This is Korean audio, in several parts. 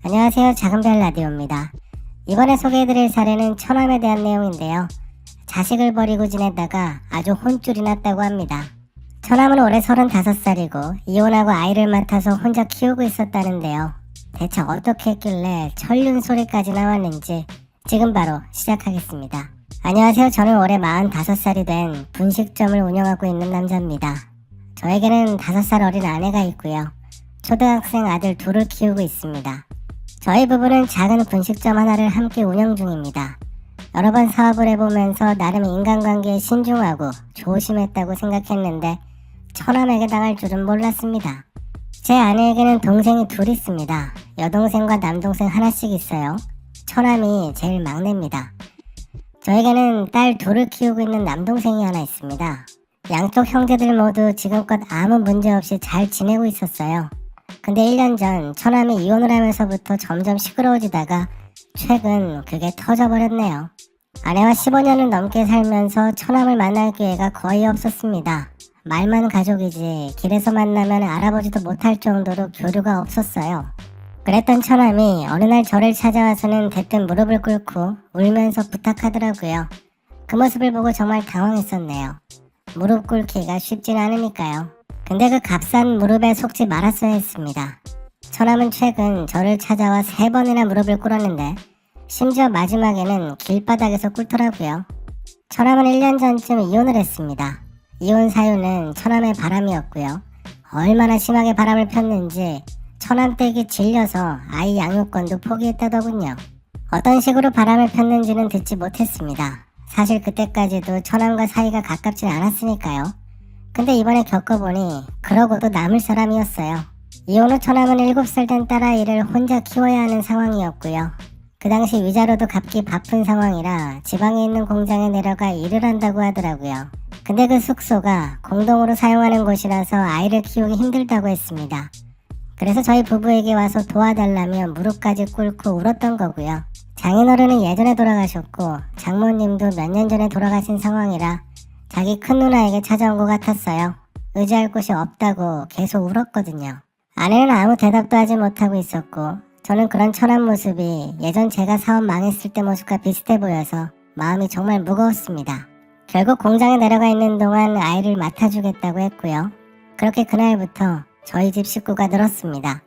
안녕하세요. 작은별 라디오입니다. 이번에 소개해드릴 사례는 처남에 대한 내용인데요. 자식을 버리고 지내다가 아주 혼쭐이 났다고 합니다. 처남은 올해 35살이고 이혼하고 아이를 맡아서 혼자 키우고 있었다는데요. 대체 어떻게 했길래 철륜 소리까지 나왔는지 지금 바로 시작하겠습니다. 안녕하세요. 저는 올해 45살이 된 분식점을 운영하고 있는 남자입니다. 저에게는 5살 어린 아내가 있고요. 초등학생 아들 둘을 키우고 있습니다. 저희 부부는 작은 분식점 하나를 함께 운영 중입니다. 여러 번 사업을 해보면서 나름 인간관계에 신중하고 조심했다고 생각했는데 처남에게 당할 줄은 몰랐습니다. 제 아내에게는 동생이 둘 있습니다. 여동생과 남동생 하나씩 있어요. 처남이 제일 막내입니다. 저에게는 딸 둘을 키우고 있는 남동생이 하나 있습니다. 양쪽 형제들 모두 지금껏 아무 문제 없이 잘 지내고 있었어요. 근데 1년 전 처남이 이혼을 하면서부터 점점 시끄러워지다가 최근 그게 터져버렸네요. 아내와 15년을 넘게 살면서 처남을 만날 기회가 거의 없었습니다. 말만 가족이지 길에서 만나면 알아보지도 못할 정도로 교류가 없었어요. 그랬던 처남이 어느 날 저를 찾아와서는 대뜸 무릎을 꿇고 울면서 부탁하더라고요. 그 모습을 보고 정말 당황했었네요. 무릎 꿇기가 쉽진 않으니까요. 근데 그 값싼 무릎에 속지 말았어야 했습니다. 처남은 최근 저를 찾아와 3번이나 무릎을 꿇었는데 심지어 마지막에는 길바닥에서 꿇더라고요. 처남은 1년 전쯤 이혼을 했습니다. 이혼 사유는 처남의 바람이었고요. 얼마나 심하게 바람을 폈는지 처남 댁이 질려서 아이 양육권도 포기했다더군요. 어떤 식으로 바람을 폈는지는 듣지 못했습니다. 사실 그때까지도 처남과 사이가 가깝진 않았으니까요. 근데 이번에 겪어보니 그러고도 남을 사람이었어요. 이혼 후 처남은 7살 된 딸아이를 혼자 키워야 하는 상황이었고요. 그 당시 위자료도 갚기 바쁜 상황이라 지방에 있는 공장에 내려가 일을 한다고 하더라고요. 근데 그 숙소가 공동으로 사용하는 곳이라서 아이를 키우기 힘들다고 했습니다. 그래서 저희 부부에게 와서 도와달라며 무릎까지 꿇고 울었던 거고요. 장인어른은 예전에 돌아가셨고 장모님도 몇 년 전에 돌아가신 상황이라 자기 큰 누나에게 찾아온 것 같았어요. 의지할 곳이 없다고 계속 울었거든요. 아내는 아무 대답도 하지 못하고 있었고 저는 그런 처남 모습이 예전 제가 사업 망했을 때 모습과 비슷해 보여서 마음이 정말 무거웠습니다. 결국 공장에 내려가 있는 동안 아이를 맡아주겠다고 했고요. 그렇게 그날부터 저희 집 식구가 늘었습니다.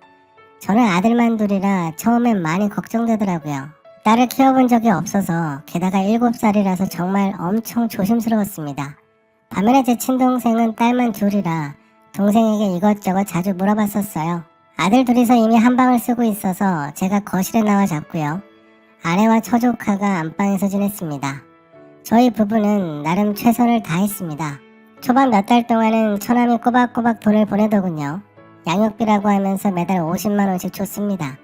저는 아들만 둘이라 처음엔 많이 걱정되더라고요. 딸을 키워본 적이 없어서 게다가 7살이라서 정말 엄청 조심스러웠습니다. 반면에 제 친동생은 딸만 둘이라 동생에게 이것저것 자주 물어봤었어요. 아들 둘이서 이미 한 방을 쓰고 있어서 제가 거실에 나와 잤고요. 아내와 처조카가 안방에서 지냈습니다. 저희 부부는 나름 최선을 다했습니다. 초반 몇 달 동안은 처남이 꼬박꼬박 돈을 보내더군요. 양육비라고 하면서 매달 50만 원씩 줬습니다.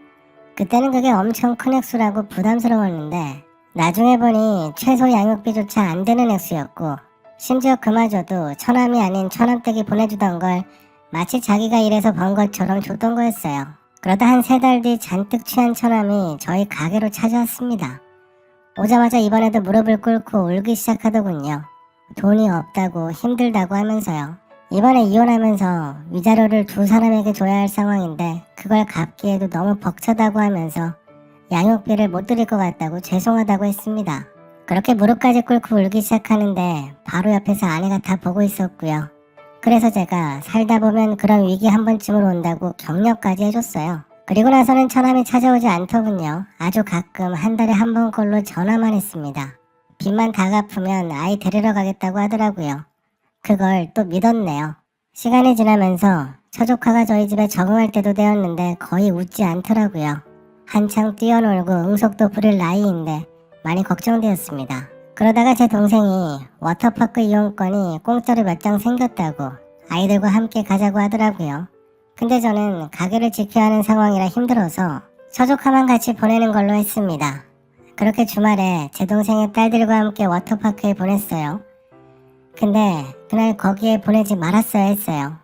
그때는 그게 엄청 큰 액수라고 부담스러웠는데 나중에 보니 최소 양육비조차 안 되는 액수였고 심지어 그마저도 처남이 아닌 처남댁이 보내주던 걸 마치 자기가 일해서 번 것처럼 줬던 거였어요. 그러다 한 3달 뒤 잔뜩 취한 처남이 저희 가게로 찾아왔습니다. 오자마자 이번에도 무릎을 꿇고 울기 시작하더군요. 돈이 없다고 힘들다고 하면서요. 이번에 이혼하면서 위자료를 2사람에게 줘야 할 상황인데 그걸 갚기에도 너무 벅차다고 하면서 양육비를 못 드릴 것 같다고 죄송하다고 했습니다. 그렇게 무릎까지 꿇고 울기 시작하는데 바로 옆에서 아내가 다 보고 있었고요. 그래서 제가 살다 보면 그런 위기 한 번쯤은 온다고 격려까지 해줬어요. 그리고 나서는 처남이 찾아오지 않더군요. 아주 가끔 한 달에 한 번꼴로 전화만 했습니다. 빚만 다 갚으면 아이 데리러 가겠다고 하더라고요. 그걸 또 믿었네요. 시간이 지나면서 처조카가 저희 집에 적응할 때도 되었는데 거의 웃지 않더라고요. 한창 뛰어놀고 응속도 부릴 나이인데 많이 걱정되었습니다. 그러다가 제 동생이 워터파크 이용권이 공짜로 몇 장 생겼다고 아이들과 함께 가자고 하더라고요. 근데 저는 가게를 지켜야 하는 상황이라 힘들어서 처조카만 같이 보내는 걸로 했습니다. 그렇게 주말에 제 동생의 딸들과 함께 워터파크에 보냈어요. 근데 그날 거기에 보내지 말았어야 했어요.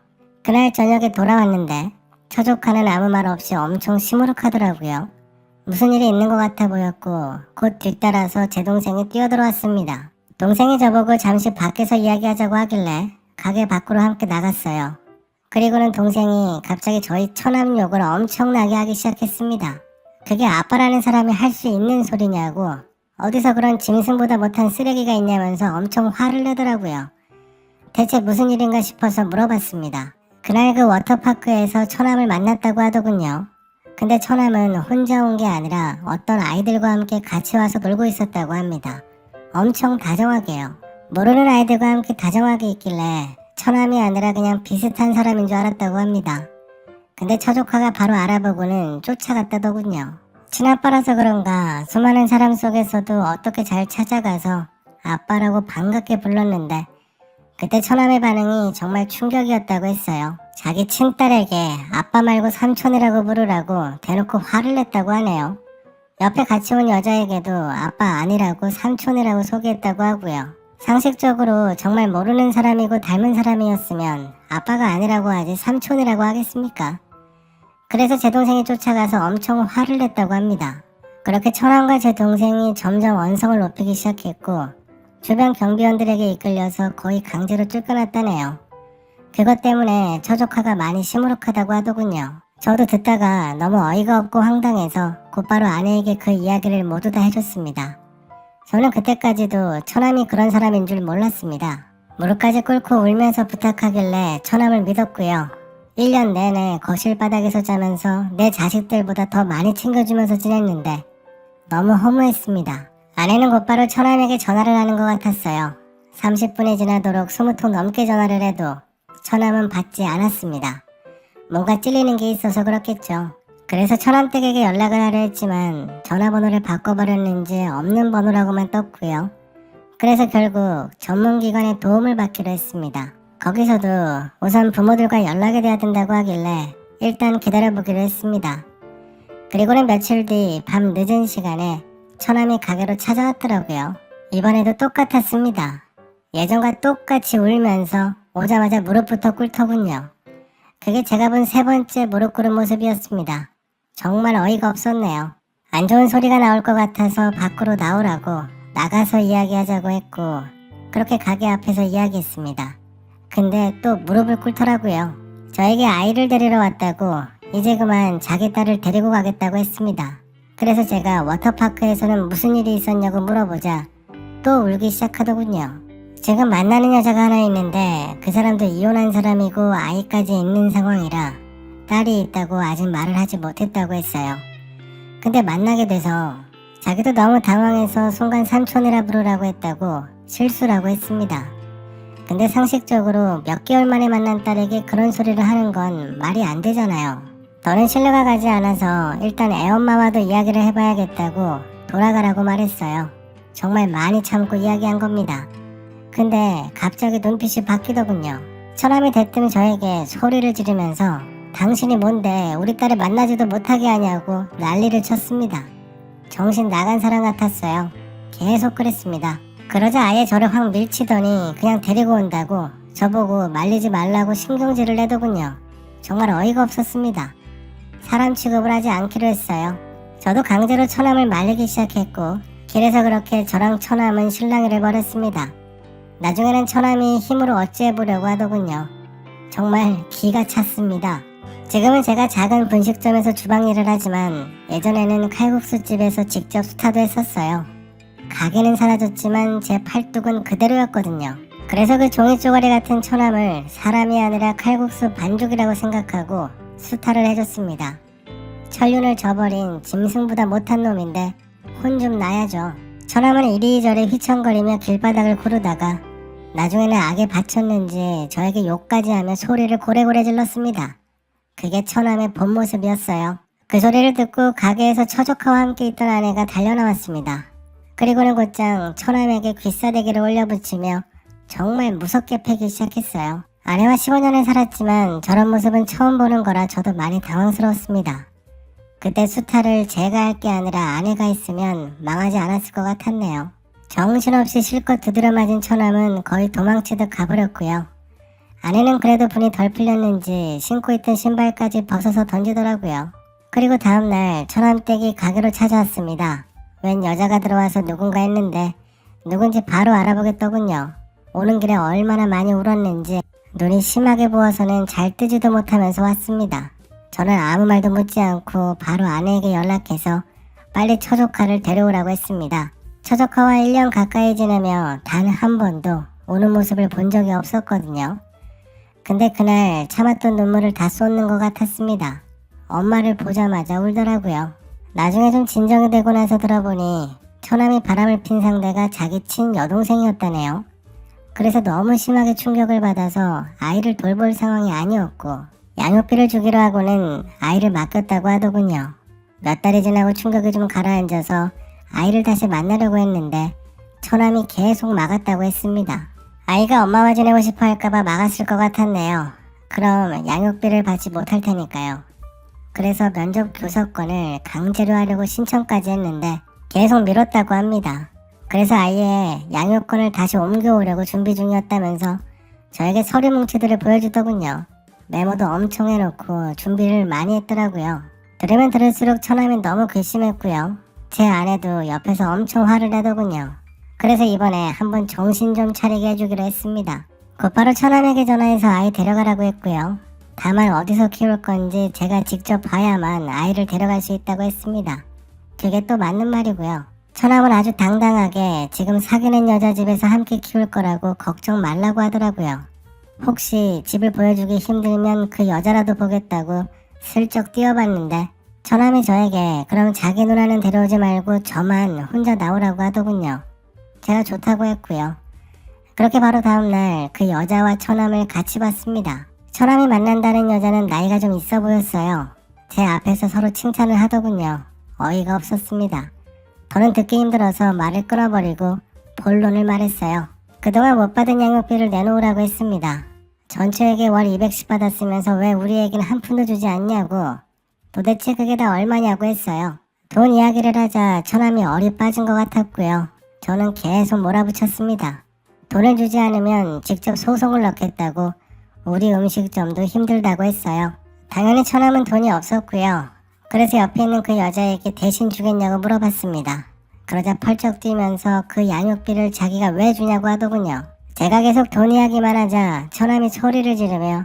그날 저녁에 돌아왔는데 처조카는 아무 말 없이 엄청 시무룩하더라고요. 무슨 일이 있는 것 같아 보였고 곧 뒤따라서 제 동생이 뛰어들어왔습니다. 동생이 저보고 잠시 밖에서 이야기하자고 하길래 가게 밖으로 함께 나갔어요. 그리고는 동생이 갑자기 저희 처남 욕을 엄청나게 하기 시작했습니다. 그게 아빠라는 사람이 할 수 있는 소리냐고, 어디서 그런 짐승보다 못한 쓰레기가 있냐면서 엄청 화를 내더라고요. 대체 무슨 일인가 싶어서 물어봤습니다. 그날 그 워터파크에서 처남을 만났다고 하더군요. 근데 처남은 혼자 온 게 아니라 어떤 아이들과 함께 같이 와서 놀고 있었다고 합니다. 엄청 다정하게요. 모르는 아이들과 함께 다정하게 있길래 처남이 아니라 그냥 비슷한 사람인 줄 알았다고 합니다. 근데 처조카가 바로 알아보고는 쫓아갔다더군요. 친아빠라서 그런가 수많은 사람 속에서도 어떻게 잘 찾아가서 아빠라고 반갑게 불렀는데, 그때 처남의 반응이 정말 충격이었다고 했어요. 자기 친딸에게 아빠 말고 삼촌이라고 부르라고 대놓고 화를 냈다고 하네요. 옆에 같이 온 여자에게도 아빠 아니라고 삼촌이라고 소개했다고 하고요. 상식적으로 정말 모르는 사람이고 닮은 사람이었으면 아빠가 아니라고 하지 삼촌이라고 하겠습니까? 그래서 제 동생이 쫓아가서 엄청 화를 냈다고 합니다. 그렇게 처남과 제 동생이 점점 언성을 높이기 시작했고 주변 경비원들에게 이끌려서 거의 강제로 쫓겨났다네요. 그것 때문에 처조카가 많이 시무룩하다고 하더군요. 저도 듣다가 너무 어이가 없고 황당해서 곧바로 아내에게 그 이야기를 모두 다 해줬습니다. 저는 그때까지도 처남이 그런 사람인 줄 몰랐습니다. 무릎까지 꿇고 울면서 부탁하길래 처남을 믿었고요. 1년 내내 거실 바닥에서 자면서 내 자식들보다 더 많이 챙겨주면서 지냈는데 너무 허무했습니다. 아내는 곧바로 처남에게 전화를 하는 것 같았어요. 30분이 지나도록 20통 넘게 전화를 해도 처남은 받지 않았습니다. 뭔가 찔리는 게 있어서 그렇겠죠. 그래서 처남댁에게 연락을 하려 했지만 전화번호를 바꿔버렸는지 없는 번호라고만 떴고요. 그래서 결국 전문기관의 도움을 받기로 했습니다. 거기서도 우선 부모들과 연락이 돼야 된다고 하길래 일단 기다려보기로 했습니다. 그리고는 며칠 뒤 밤 늦은 시간에 처남이 가게로 찾아왔더라고요. 이번에도 똑같았습니다. 예전과 똑같이 울면서 오자마자 무릎부터 꿇더군요. 그게 제가 본 세 번째 무릎 꿇은 모습이었습니다. 정말 어이가 없었네요. 안 좋은 소리가 나올 것 같아서 밖으로 나오라고 나가서 이야기하자고 했고 그렇게 가게 앞에서 이야기했습니다. 근데 또 무릎을 꿇더라고요. 저에게 아이를 데리러 왔다고 이제 그만 자기 딸을 데리고 가겠다고 했습니다. 그래서 제가 워터파크에서는 무슨 일이 있었냐고 물어보자 또 울기 시작하더군요. 지금 만나는 여자가 하나 있는데 그 사람도 이혼한 사람이고 아이까지 있는 상황이라 딸이 있다고 아직 말을 하지 못했다고 했어요. 근데 만나게 돼서 자기도 너무 당황해서 순간 삼촌이라 부르라고 했다고 실수라고 했습니다. 근데 상식적으로 몇 개월 만에 만난 딸에게 그런 소리를 하는 건 말이 안 되잖아요. 더는 신뢰가 가지 않아서 일단 애엄마와도 이야기를 해봐야겠다고 돌아가라고 말했어요. 정말 많이 참고 이야기한 겁니다. 근데 갑자기 눈빛이 바뀌더군요. 처남이 대뜸 저에게 소리를 지르면서 당신이 뭔데 우리 딸을 만나지도 못하게 하냐고 난리를 쳤습니다. 정신 나간 사람 같았어요. 계속 그랬습니다. 그러자 아예 저를 확 밀치더니 그냥 데리고 온다고 저보고 말리지 말라고 신경질을 내더군요. 정말 어이가 없었습니다. 사람 취급을 하지 않기로 했어요. 저도 강제로 처남을 말리기 시작했고 길에서 그렇게 저랑 처남은 실랑이를 벌였습니다. 나중에는 처남이 힘으로 어찌해보려고 하더군요. 정말 기가 찼습니다. 지금은 제가 작은 분식점에서 주방 일을 하지만 예전에는 칼국수집에서 직접 수타도 했었어요. 가게는 사라졌지만 제 팔뚝은 그대로였거든요. 그래서 그 종이 쪼가리 같은 처남을 사람이 아니라 칼국수 반죽이라고 생각하고 수타를 해줬습니다. 천륜을 저버린 짐승보다 못한 놈인데 혼 좀 나야죠. 처남은 이리저리 휘청거리며 길바닥을 구르다가 나중에는 악에 바쳤는지 저에게 욕까지 하며 소리를 고래고래 질렀습니다. 그게 처남의 본 모습이었어요. 그 소리를 듣고 가게에서 처조카와 함께 있던 아내가 달려나왔습니다. 그리고는 곧장 처남에게 귀싸대기를 올려붙이며 정말 무섭게 패기 시작했어요. 아내와 15년을 살았지만 저런 모습은 처음 보는 거라 저도 많이 당황스러웠습니다. 그때 수타를 제가 할 게 아니라 아내가 있으면 망하지 않았을 것 같았네요. 정신없이 실컷 두드려 맞은 처남은 거의 도망치듯 가버렸고요. 아내는 그래도 분이 덜 풀렸는지 신고 있던 신발까지 벗어서 던지더라고요. 그리고 다음날 처남댁이 가게로 찾아왔습니다. 웬 여자가 들어와서 누군가 했는데 누군지 바로 알아보겠더군요. 오는 길에 얼마나 많이 울었는지 눈이 심하게 부어서는 잘 뜨지도 못하면서 왔습니다. 저는 아무 말도 묻지 않고 바로 아내에게 연락해서 빨리 처조카를 데려오라고 했습니다. 처조카와 1년 가까이 지내며 단 한 번도 우는 모습을 본 적이 없었거든요. 근데 그날 참았던 눈물을 다 쏟는 것 같았습니다. 엄마를 보자마자 울더라고요. 나중에 좀 진정이 되고 나서 들어보니 처남이 바람을 핀 상대가 자기 친 여동생이었다네요. 그래서 너무 심하게 충격을 받아서 아이를 돌볼 상황이 아니었고 양육비를 주기로 하고는 아이를 맡겼다고 하더군요. 몇 달이 지나고 충격이 좀 가라앉아서 아이를 다시 만나려고 했는데 처남이 계속 막았다고 했습니다. 아이가 엄마와 지내고 싶어 할까봐 막았을 것 같았네요. 그럼 양육비를 받지 못할 테니까요. 그래서 면접 교섭권을 강제로 하려고 신청까지 했는데 계속 미뤘다고 합니다. 그래서 아예 양육권을 다시 옮겨오려고 준비 중이었다면서 저에게 서류 뭉치들을 보여주더군요. 메모도 엄청 해놓고 준비를 많이 했더라고요. 들으면 들을수록 처남이 너무 괘씸했고요. 제 아내도 옆에서 엄청 화를 내더군요. 그래서 이번에 한번 정신 좀 차리게 해주기로 했습니다. 곧바로 처남에게 전화해서 아이 데려가라고 했고요. 다만 어디서 키울 건지 제가 직접 봐야만 아이를 데려갈 수 있다고 했습니다. 그게 또 맞는 말이고요. 처남은 아주 당당하게 지금 사귀는 여자 집에서 함께 키울 거라고 걱정 말라고 하더라고요. 혹시 집을 보여주기 힘들면 그 여자라도 보겠다고 슬쩍 뛰어봤는데 처남이 저에게 그럼 자기 누나는 데려오지 말고 저만 혼자 나오라고 하더군요. 제가 좋다고 했고요. 그렇게 바로 다음날 그 여자와 처남을 같이 봤습니다. 처남이 만난다는 여자는 나이가 좀 있어 보였어요. 제 앞에서 서로 칭찬을 하더군요. 어이가 없었습니다. 저는 듣기 힘들어서 말을 끊어버리고 본론을 말했어요. 그동안 못 받은 양육비를 내놓으라고 했습니다. 전처에게 월 200씩 받았으면서 왜 우리에겐 한 푼도 주지 않냐고. 도대체 그게 다 얼마냐고 했어요. 돈 이야기를 하자 처남이 얼이 빠진 것 같았고요. 저는 계속 몰아붙였습니다. 돈을 주지 않으면 직접 소송을 넣겠다고 우리 음식점도 힘들다고 했어요. 당연히 처남은 돈이 없었고요. 그래서 옆에 있는 그 여자에게 대신 주겠냐고 물어봤습니다. 그러자 펄쩍 뛰면서 그 양육비를 자기가 왜 주냐고 하더군요. 제가 계속 돈 이야기만 하자 처남이 소리를 지르며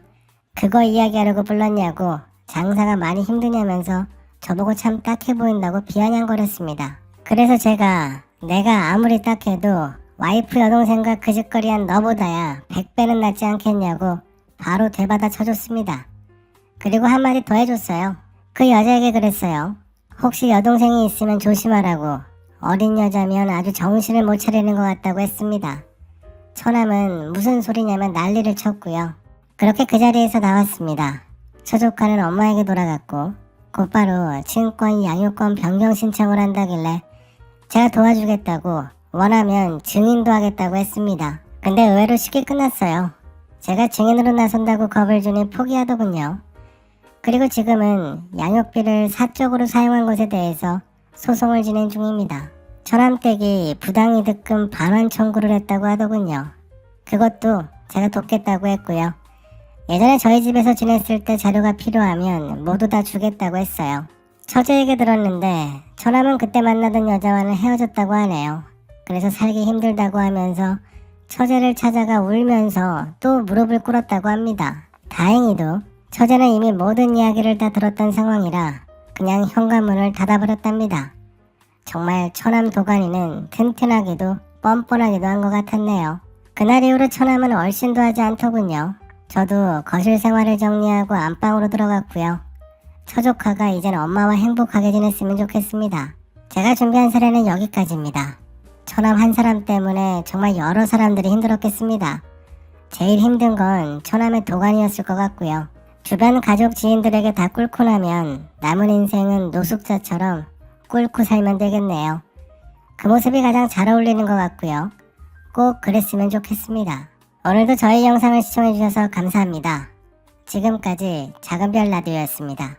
그거 이야기하려고 불렀냐고 장사가 많이 힘드냐면서 저보고 참 딱해 보인다고 비아냥거렸습니다. 그래서 제가 내가 아무리 딱해도 와이프 여동생과 그 짓거리한 너보다야 100배는 낫지 않겠냐고 바로 되받아 쳐줬습니다. 그리고 한마디 더 해줬어요. 그 여자에게 그랬어요. 혹시 여동생이 있으면 조심하라고. 어린 여자면 아주 정신을 못 차리는 것 같다고 했습니다. 처남은 무슨 소리냐면 난리를 쳤고요. 그렇게 그 자리에서 나왔습니다. 처조카는 엄마에게 돌아갔고 곧바로 친권 양육권 변경 신청을 한다길래 제가 도와주겠다고 원하면 증인도 하겠다고 했습니다. 근데 의외로 쉽게 끝났어요. 제가 증인으로 나선다고 겁을 주니 포기하더군요. 그리고 지금은 양육비를 사적으로 사용한 것에 대해서 소송을 진행 중입니다. 처남댁이 부당이득금 반환 청구를 했다고 하더군요. 그것도 제가 돕겠다고 했고요. 예전에 저희 집에서 지냈을 때 자료가 필요하면 모두 다 주겠다고 했어요. 처제에게 들었는데 처남은 그때 만나던 여자와는 헤어졌다고 하네요. 그래서 살기 힘들다고 하면서 처제를 찾아가 울면서 또 무릎을 꿇었다고 합니다. 다행히도 처제는 이미 모든 이야기를 다 들었던 상황이라 그냥 현관문을 닫아버렸답니다. 정말 처남 도가니는 튼튼하기도 뻔뻔하기도 한 것 같았네요. 그날 이후로 처남은 얼씬도 하지 않더군요. 저도 거실 생활을 정리하고 안방으로 들어갔고요. 처조카가 이젠 엄마와 행복하게 지냈으면 좋겠습니다. 제가 준비한 사례는 여기까지입니다. 처남 한 사람 때문에 정말 여러 사람들이 힘들었겠습니다. 제일 힘든 건 처남의 도가니였을 것 같고요. 주변 가족 지인들에게 다 꿇고 나면 남은 인생은 노숙자처럼 꿇고 살면 되겠네요. 그 모습이 가장 잘 어울리는 것 같고요. 꼭 그랬으면 좋겠습니다. 오늘도 저희 영상을 시청해주셔서 감사합니다. 지금까지 작은별 라디오였습니다.